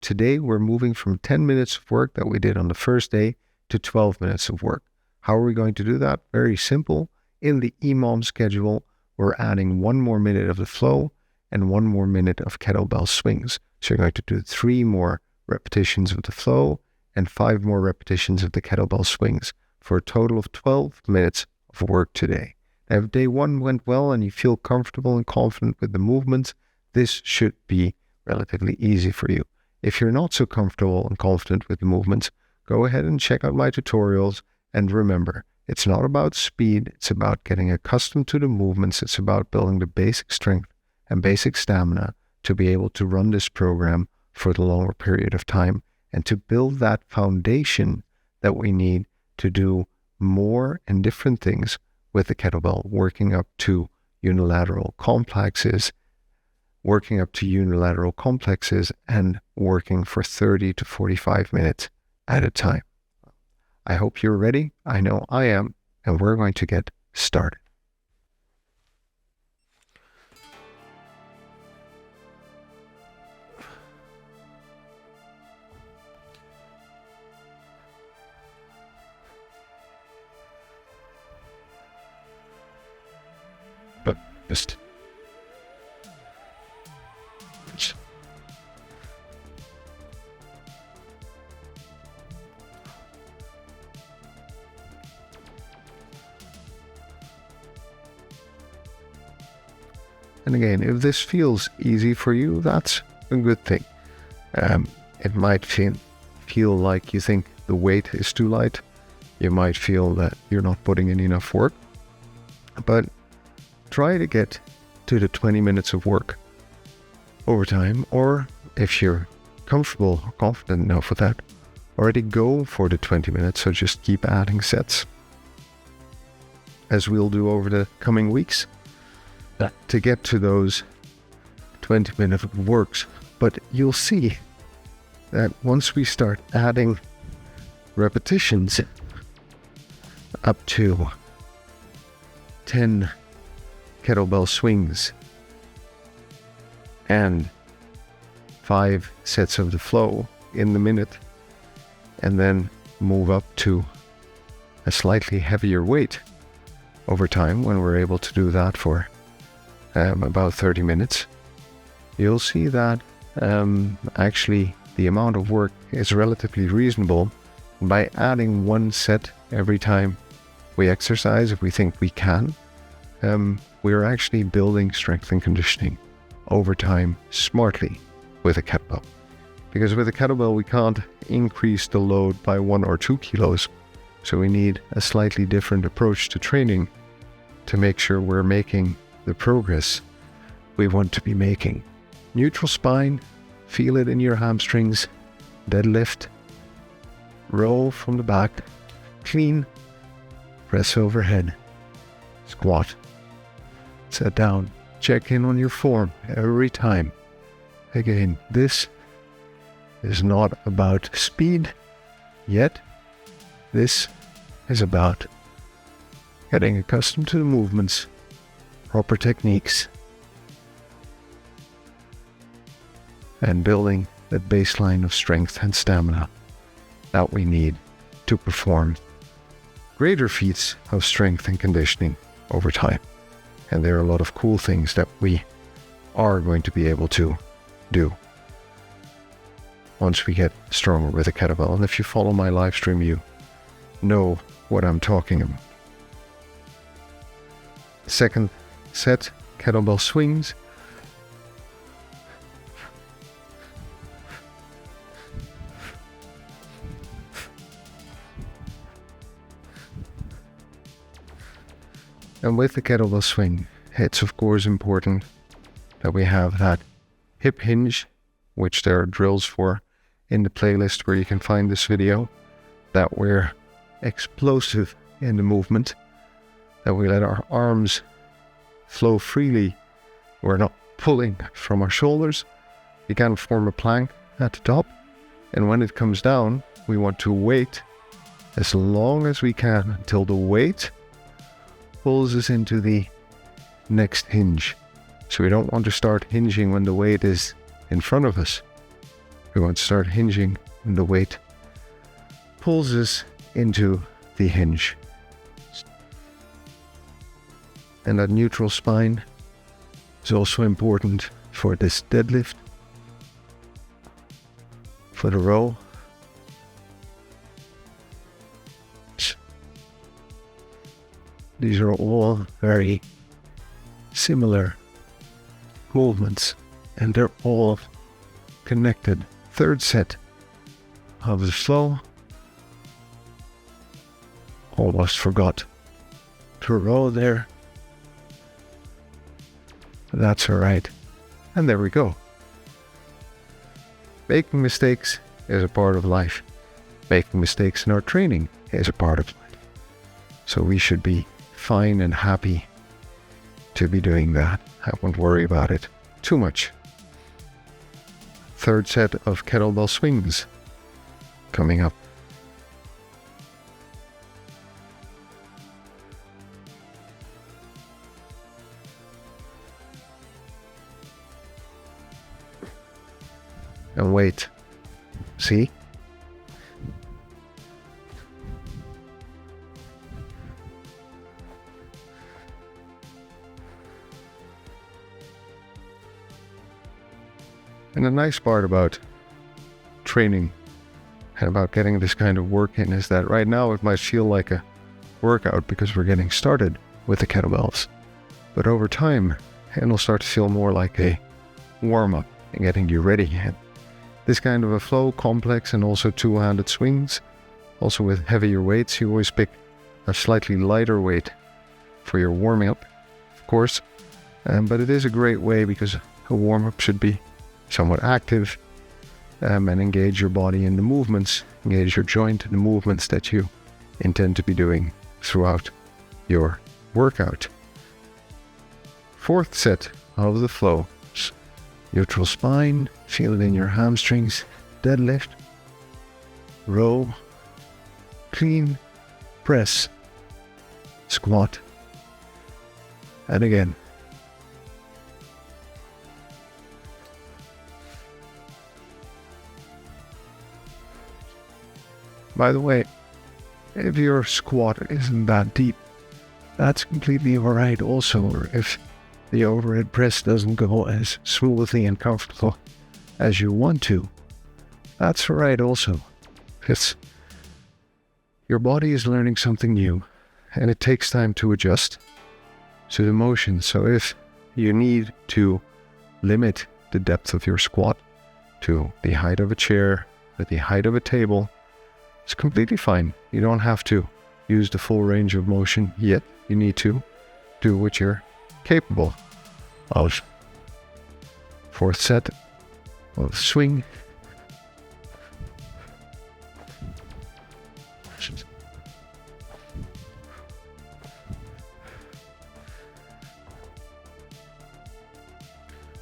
Today, we're moving from 10 minutes of work that we did on the first day to 12 minutes of work. How are we going to do that? Very simple. In the EMOM schedule, we're adding 1 more minute of the flow and 1 more minute of kettlebell swings. So you're going to do 3 more repetitions of the flow and 5 more repetitions of the kettlebell swings for a total of 12 minutes of work today. Now, if day 1 went well and you feel comfortable and confident with the movements, this should be relatively easy for you. If you're not so comfortable and confident with the movements, go ahead and check out my tutorials. And remember, it's not about speed, it's about getting accustomed to the movements, it's about building the basic strength and basic stamina to be able to run this program for the longer period of time and to build that foundation that we need to do more and different things with the kettlebell, working up to unilateral complexes and working for 30 to 45 minutes at a time. I hope you're ready. I know I am, and we're going to get started. But just and again, if this feels easy for you, that's a good thing. It might feel like you think the weight is too light. You might feel that you're not putting in enough work. But try to get to the 20 minutes of work over time, or if you're comfortable or confident enough with that, already go for the 20 minutes, so just keep adding sets, as we'll do over the coming weeks, to get to those 20-minute works. But you'll see that once we start adding repetitions up to 10 kettlebell swings and 5 sets of the flow in the minute, and then move up to a slightly heavier weight over time, when we're able to do that for about 30 minutes, you'll see that actually the amount of work is relatively reasonable. By adding 1 set every time we exercise, if we think we can, we're actually building strength and conditioning over time smartly with a kettlebell. Because with a kettlebell, we can't increase the load by 1 or 2 kilos. So we need a slightly different approach to training to make sure we're making the progress we want to be making. Neutral spine, feel it in your hamstrings, deadlift, roll from the back, clean, press overhead, squat, set down, check in on your form every time. Again, this is not about speed yet. This is about getting accustomed to the movements, proper techniques, and building that baseline of strength and stamina that we need to perform greater feats of strength and conditioning over time. And there are a lot of cool things that we are going to be able to do once we get stronger with a kettlebell. And if you follow my live stream, you know what I'm talking about. Second set, kettlebell swings. And with the kettlebell swing, it's of course important that we have that hip hinge, which there are drills for in the playlist where you can find this video, that we're explosive in the movement, that we let our arms flow freely. We're not pulling from our shoulders. You can form a plank at the top, and when it comes down, we want to wait as long as we can until the weight pulls us into the next hinge. So we don't want to start hinging when the weight is in front of us. we're going to start hinging, and the weight pulls us into the hinge. And that neutral spine is also important for this deadlift, for the row. These are all very similar movements, and they're all connected. Third set of the flow. Almost forgot to row there. That's alright. And there we go. Making mistakes is a part of life. Making mistakes in our training is a part of life. So we should be fine and happy to be doing that. I won't worry about it too much. Third set of kettlebell swings coming up. And wait. See? And the nice part about training and about getting this kind of work in is that right now it might feel like a workout because we're getting started with the kettlebells. But over time, it'll start to feel more like a warm-up and getting you ready. And this kind of a flow, complex, and also two-handed swings, also with heavier weights, you always pick a slightly lighter weight for your warming up, of course. But it is a great way because a warm-up should be somewhat active and engage your body in the movements, engage your joint in the movements that you intend to be doing throughout your workout. Fourth set of the flow. Neutral spine, feel it in your hamstrings, deadlift, row, clean, press, squat, and again. By the way, if your squat isn't that deep, that's completely alright also, or if the overhead press doesn't go as smoothly and comfortable as you want to, that's alright also. Your body is learning something new, and it takes time to adjust to the motion. So if you need to limit the depth of your squat to the height of a chair, or the height of a table, it's completely fine. You don't have to use the full range of motion yet. You need to do what you're capable of. Fourth set of swing.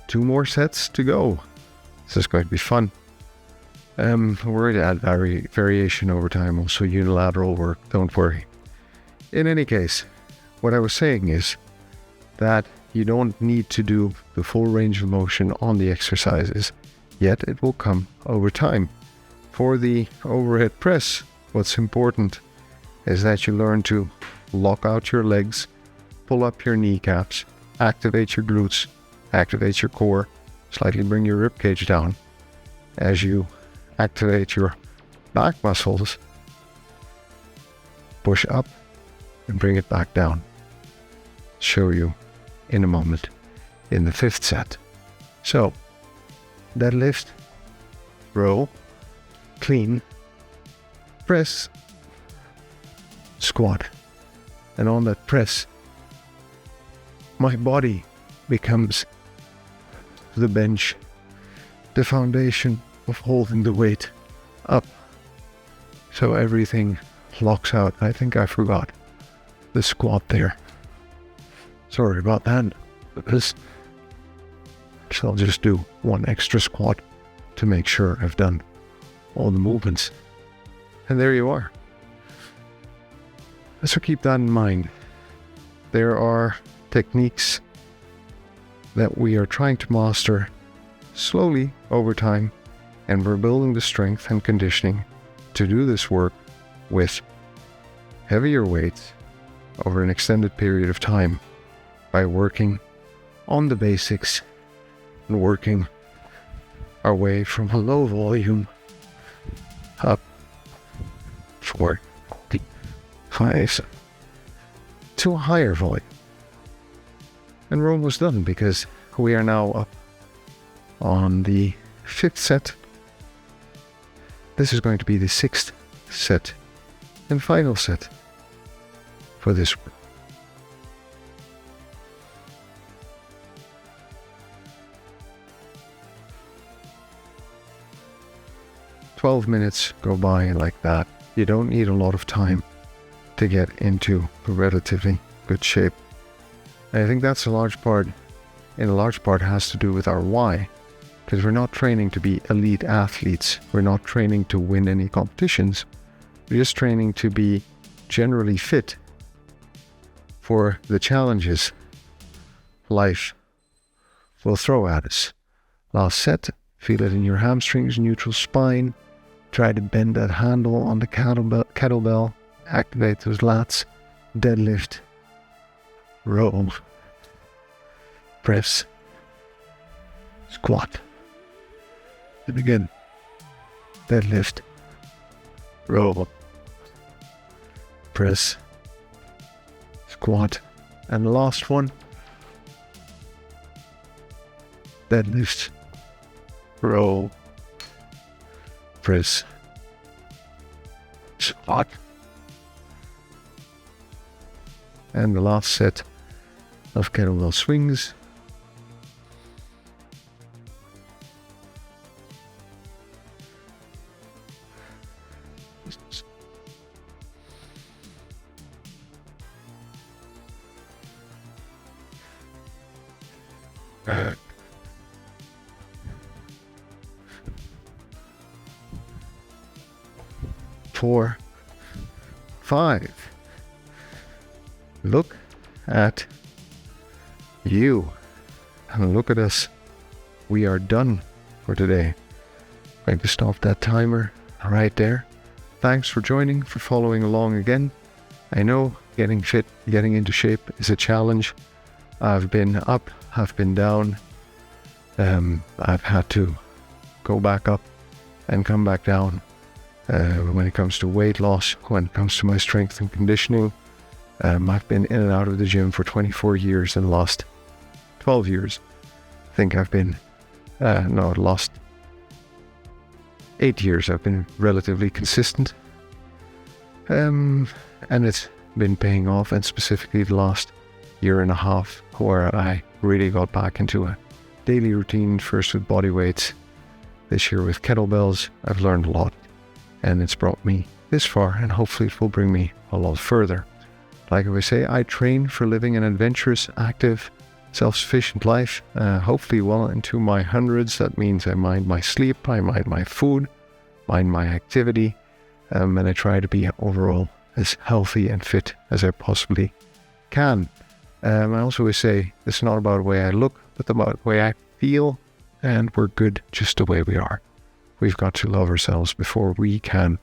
Two more sets to go. This is going to be fun. We're going to add variation over time, also unilateral work, don't worry. In any case, what I was saying is that you don't need to do the full range of motion on the exercises, yet it will come over time. For the overhead press, what's important is that you learn to lock out your legs, pull up your kneecaps, activate your glutes, activate your core, slightly bring your ribcage down. As you activate your back muscles, push up and bring it back down. Show you in a moment in the fifth set. So, deadlift, row, clean, press, squat. And on that press, my body becomes the bench, the foundation of holding the weight up. So everything locks out. I think I forgot the squat there. Sorry about that. So I'll just do one extra squat to make sure I've done all the movements. And there you are. So keep that in mind. There are techniques that we are trying to master slowly over time And we're building the strength and conditioning to do this work with heavier weights over an extended period of time by working on the basics and working our way from a low volume up for the highs to a higher volume. And we're almost done because we are now up on the 5th set. This is going to be the 6th set and final set for this work. "12 minutes go by like that. You don't need a lot of time to get into a relatively good shape. And I think that's in a large part has to do with our why. Because we're not training to be elite athletes. We're not training to win any competitions. We're just training to be generally fit for the challenges life will throw at us. Last set, feel it in your hamstrings, neutral spine. Try to bend that handle on the kettlebell. Activate those lats. Deadlift. Row. Press. Squat. And again. Deadlift. Row. Press. Squat. And the last one. Deadlift. Row. Press. Squat. And the last set of kettlebell swings. Four, 5. Look at you and look at us. We are done for today. I'm going to stop that timer right there. Thanks for joining, for following along again. I know getting fit, getting into shape is a challenge. I've been up, I've been down. I've had to go back up and come back down. When it comes to weight loss, when it comes to my strength and conditioning, I've been in and out of the gym for 24 years and lost 12 years. I think I've been, lost 8 years. I've been relatively consistent. And it's been paying off, and specifically the last year and a half where I really got back into a daily routine, first with body weights, this year with kettlebells. I've learned a lot. And it's brought me this far, and hopefully it will bring me a lot further. Like I always say, I train for living an adventurous, active, self-sufficient life, hopefully well into my hundreds. That means I mind my sleep, I mind my food, mind my activity, and I try to be overall as healthy and fit as I possibly can. I also always say, it's not about the way I look, but about the way I feel, and we're good just the way we are. We've got to love ourselves before we can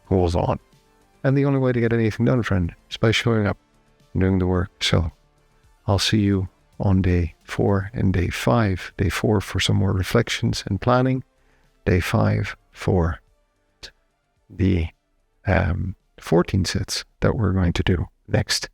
go on. And the only way to get anything done, friend, is by showing up and doing the work. So I'll see you on day 4 and day 5. Day 4 for some more reflections and planning. Day 5 for the 14 sets that we're going to do next